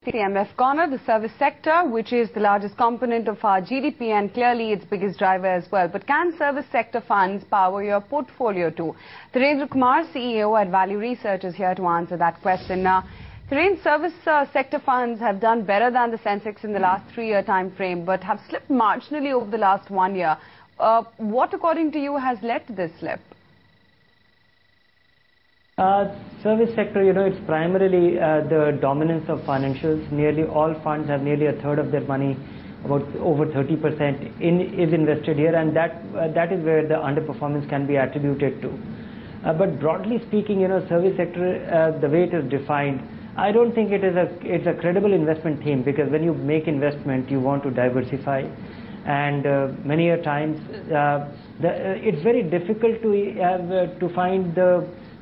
CMF Corner, the service sector, which is the largest component of our GDP and clearly its biggest driver as well. But can service sector funds power your portfolio too? Dhirendra Kumar, CEO at Value Research, is here to answer that question. Now, Dhirendra, service sector funds have done better than the Sensex in the last 3-year time frame, but have slipped marginally over the last 1 year. What, according to you, has led to this slip? Service sector, it's primarily the dominance of financials. Nearly all funds have nearly a third of their money, about over 30% is invested here, and that is where the underperformance can be attributed to. But broadly speaking, service sector, the way it is defined, I don't think it's a credible investment theme, because when you make investment, you want to diversify, and many a times it's very difficult to find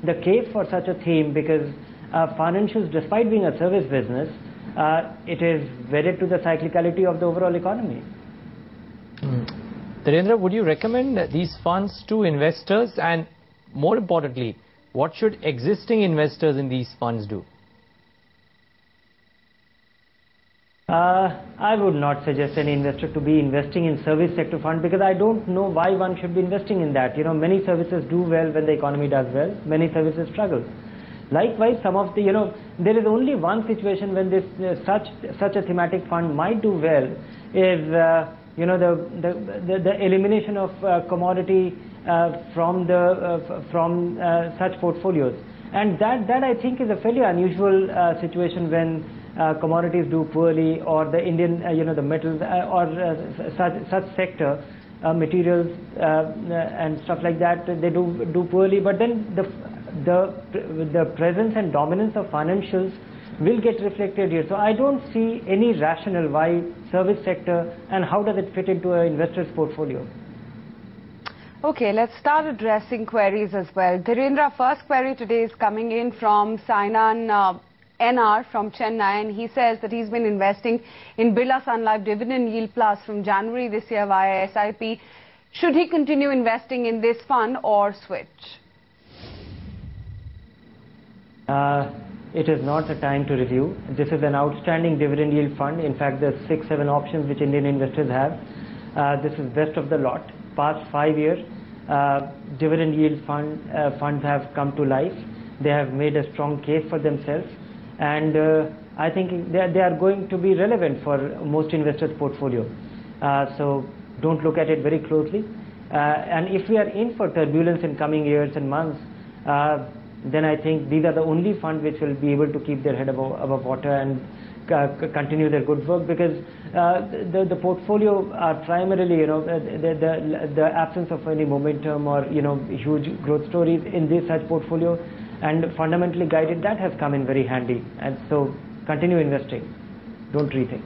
the case for such a theme, because financials, despite being a service business, it is wedded to the cyclicality of the overall economy. Dhirendra, would you recommend these funds to investors, and more importantly, what should existing investors in these funds do? I would not suggest any investor to be investing in service sector fund, because I don't know why one should be investing in that. Many services do well when the economy does well. Many services struggle. Likewise, some of the, there is only one situation when this such a thematic fund might do well is the elimination of commodity from such portfolio's, and that I think is a fairly unusual situation when commodities do poorly, or the Indian, the metals or such sector, materials and stuff like that, they do poorly. But then the presence and dominance of financials will get reflected here. So I don't see any rationale why service sector, and how does it fit into an investor's portfolio. Okay, let's start addressing queries as well. Dhirendra, first query today is coming in from Sainan NR from Chennai, and he says that he's been investing in Birla Sun Life Dividend Yield Plus from January this year via SIP. Should he continue investing in this fund or switch? It is not the time to review. This is an outstanding dividend yield fund. In fact, the 6-7 options which Indian investors have, this is best of the lot. Past 5 years, dividend yield funds have come to life. They have made a strong case for themselves, and I think they are going to be relevant for most investors' portfolio. So don't look at it very closely. And if we are in for turbulence in coming years and months, then I think these are the only funds which will be able to keep their head above water and continue their good work, because the portfolio are primarily, the absence of any momentum or huge growth stories in this such portfolio, and fundamentally guided, that has come in very handy. And so continue investing, don't rethink.